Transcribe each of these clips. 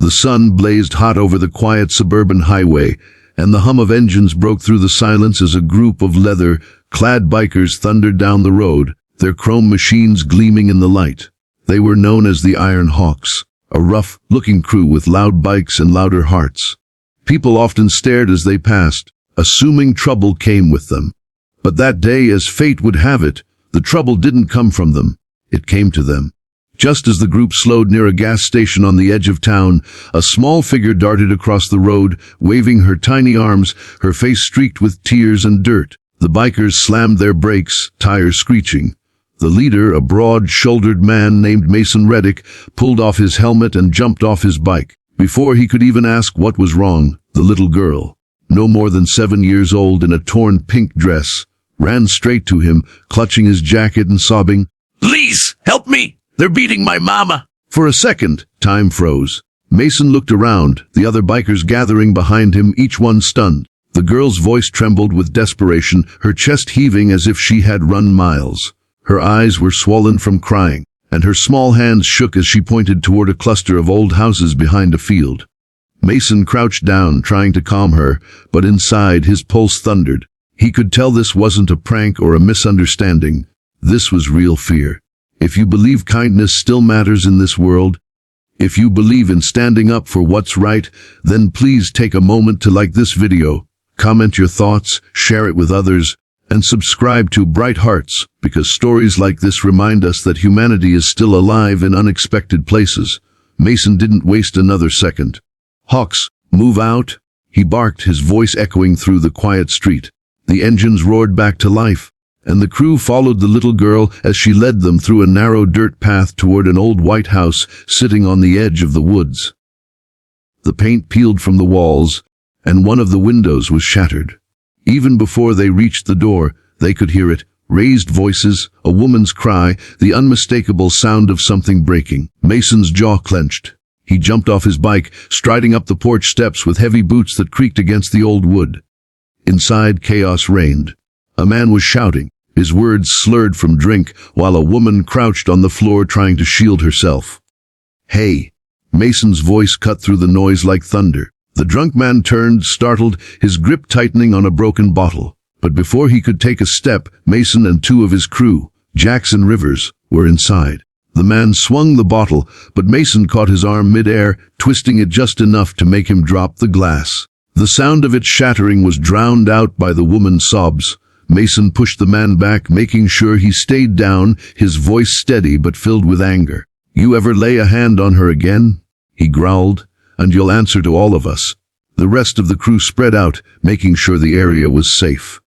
The sun blazed hot over the quiet suburban highway, and the hum of engines broke through the silence as a group of leather-clad bikers thundered down the road, their chrome machines gleaming in the light. They were known as the Iron Hawks, a rough-looking crew with loud bikes and louder hearts. People often stared as they passed, assuming trouble came with them. But that day, as fate would have it, the trouble didn't come from them. It came to them. Just as the group slowed near a gas station on the edge of town, a small figure darted across the road, waving her tiny arms, her face streaked with tears and dirt. The bikers slammed their brakes, tires screeching. The leader, a broad-shouldered man named Mason Reddick, pulled off his helmet and jumped off his bike. Before he could even ask what was wrong, the little girl, no more than 7 years old in a torn pink dress, ran straight to him, clutching his jacket and sobbing, "Please, help me! They're beating my mama!" For a second, time froze. Mason looked around, the other bikers gathering behind him, each one stunned. The girl's voice trembled with desperation, her chest heaving as if she had run miles. Her eyes were swollen from crying, and her small hands shook as she pointed toward a cluster of old houses behind a field. Mason crouched down, trying to calm her, but inside his pulse thundered. He could tell this wasn't a prank or a misunderstanding. This was real fear. If you believe kindness still matters in this world, if you believe in standing up for what's right, then please take a moment to like this video, comment your thoughts, share it with others, and subscribe to Bright Hearts, because stories like this remind us that humanity is still alive in unexpected places. Mason didn't waste another second. "Hawks, move out!" he barked, his voice echoing through the quiet street. The engines roared back to life, and the crew followed the little girl as she led them through a narrow dirt path toward an old white house sitting on the edge of the woods. The paint peeled from the walls, and one of the windows was shattered. Even before they reached the door, they could hear it. Raised voices, a woman's cry, the unmistakable sound of something breaking. Mason's jaw clenched. He jumped off his bike, striding up the porch steps with heavy boots that creaked against the old wood. Inside, chaos reigned. A man was shouting, his words slurred from drink, while a woman crouched on the floor trying to shield herself. "Hey!" Mason's voice cut through the noise like thunder. The drunk man turned, startled, his grip tightening on a broken bottle. But before he could take a step, Mason and 2 of his crew, Jackson Rivers, were inside. The man swung the bottle, but Mason caught his arm mid-air, twisting it just enough to make him drop the glass. The sound of its shattering was drowned out by the woman's sobs. Mason pushed the man back, making sure he stayed down, his voice steady but filled with anger. "You ever lay a hand on her again?" he growled. "And you'll answer to all of us." The rest of the crew spread out, making sure the area was safe.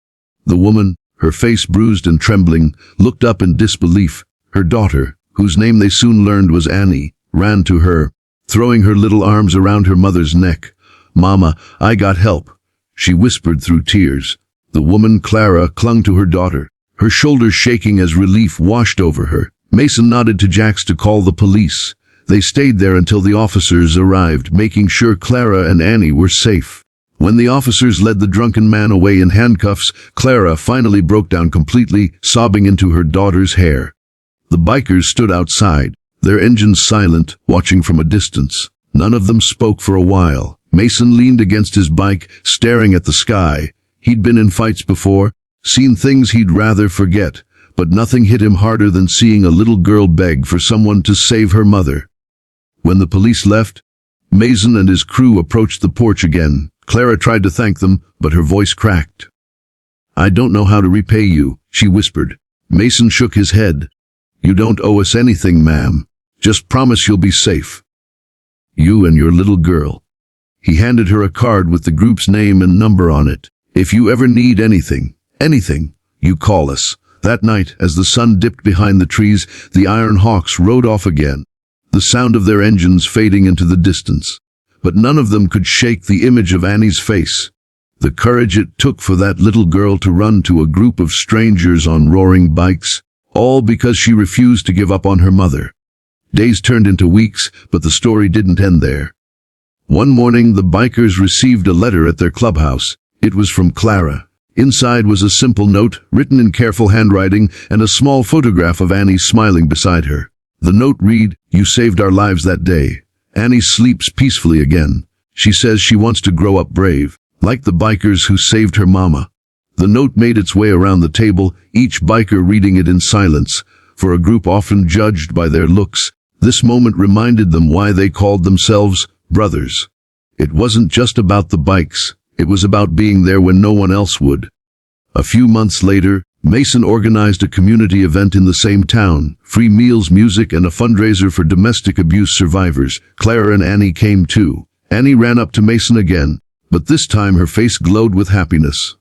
The woman, her face bruised and trembling, looked up in disbelief. Her daughter, whose name they soon learned was Annie, ran to her, throwing her little arms around her mother's neck. "Mama, I got help," she whispered through tears. The woman, Clara, clung to her daughter, her shoulders shaking as relief washed over her. Mason nodded to Jax to call the police. They stayed there until the officers arrived, making sure Clara and Annie were safe. When the officers led the drunken man away in handcuffs, Clara finally broke down completely, sobbing into her daughter's hair. The bikers stood outside, their engines silent, watching from a distance. None of them spoke for a while. Mason leaned against his bike, staring at the sky. He'd been in fights before, seen things he'd rather forget, but nothing hit him harder than seeing a little girl beg for someone to save her mother. When the police left, Mason and his crew approached the porch again. Clara tried to thank them, but her voice cracked. "I don't know how to repay you," she whispered. Mason shook his head. "You don't owe us anything, ma'am. Just promise you'll be safe. You and your little girl." He handed her a card with the group's name and number on it. "If you ever need anything, you call us." That night, as the sun dipped behind the trees, the Iron Hawks rode off again, the sound of their engines fading into the distance. But none of them could shake the image of Annie's face. The courage it took for that little girl to run to a group of strangers on roaring bikes, all because she refused to give up on her mother. Days turned into weeks, but the story didn't end there. One morning, the bikers received a letter at their clubhouse. It was from Clara. Inside was a simple note, written in careful handwriting, and a small photograph of Annie smiling beside her. The note read, "You saved our lives that day, Annie sleeps peacefully again. She says she wants to grow up brave, like the bikers who saved her mama. The note made its way around the table, each biker reading it in silence. For a group often judged by their looks, this moment reminded them why they called themselves brothers. It wasn't just about the bikes, it was about being there when no one else would. A few months later, Mason organized a community event in the same town, free meals, music, and a fundraiser for domestic abuse survivors. Clara and Annie came too. Annie ran up to Mason again, but this time her face glowed with happiness.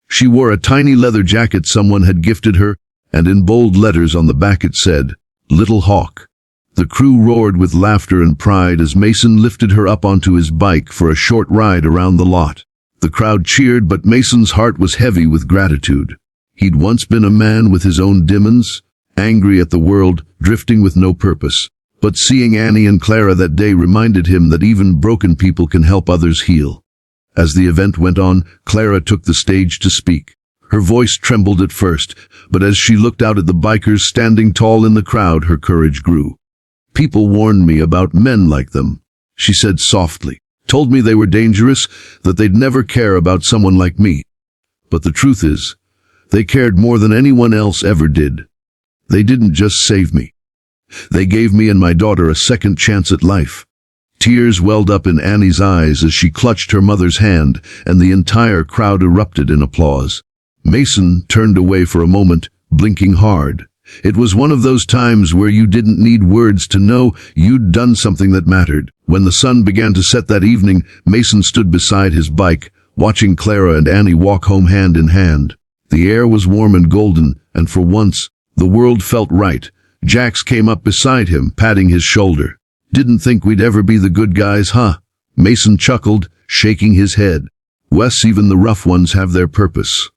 She wore a tiny leather jacket someone had gifted her, and in bold letters on the back it said, "Little Hawk." The crew roared with laughter and pride as Mason lifted her up onto his bike for a short ride around the lot. The crowd cheered, but Mason's heart was heavy with gratitude. He'd once been a man with his own demons, angry at the world, drifting with no purpose. But seeing Annie and Clara that day reminded him that even broken people can help others heal. As the event went on, Clara took the stage to speak. Her voice trembled at first, but as she looked out at the bikers standing tall in the crowd, her courage grew. "People warned me about men like them," she said softly. "Told me they were dangerous, that they'd never care about someone like me. But the truth is, they cared more than anyone else ever did. They didn't just save me. They gave me and my daughter a second chance at life." Tears welled up in Annie's eyes as she clutched her mother's hand, and the entire crowd erupted in applause. Mason turned away for a moment, blinking hard. It was one of those times where you didn't need words to know you'd done something that mattered. When the sun began to set that evening, Mason stood beside his bike, watching Clara and Annie walk home hand in hand. The air was warm and golden, and for once, the world felt right. Jax came up beside him, patting his shoulder. "Didn't think we'd ever be the good guys, huh?" Mason chuckled, shaking his head. "Wes, even the rough ones have their purpose."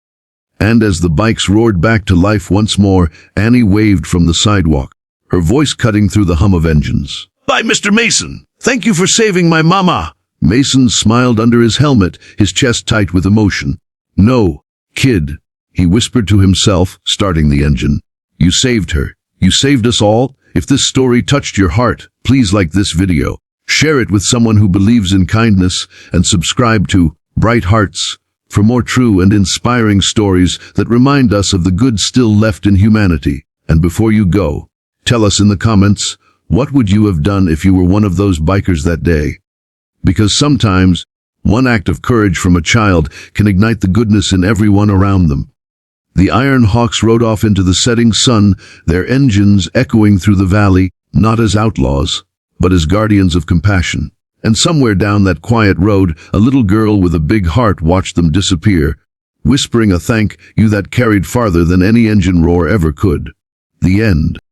And as the bikes roared back to life once more, Annie waved from the sidewalk, her voice cutting through the hum of engines. "Bye, Mr. Mason. Thank you for saving my mama." Mason smiled under his helmet, his chest tight with emotion. "No, kid," he whispered to himself, starting the engine. "You saved her. You saved us all. If this story touched your heart, please like this video, share it with someone who believes in kindness, and subscribe to Bright Hearts for more true and inspiring stories that remind us of the good still left in humanity. And before you go, tell us in the comments, what would you have done if you were one of those bikers that day? Because sometimes, one act of courage from a child can ignite the goodness in everyone around them. The Iron Hawks rode off into the setting sun, their engines echoing through the valley, not as outlaws, but as guardians of compassion. And somewhere down that quiet road, a little girl with a big heart watched them disappear, whispering a thank you that carried farther than any engine roar ever could. The end.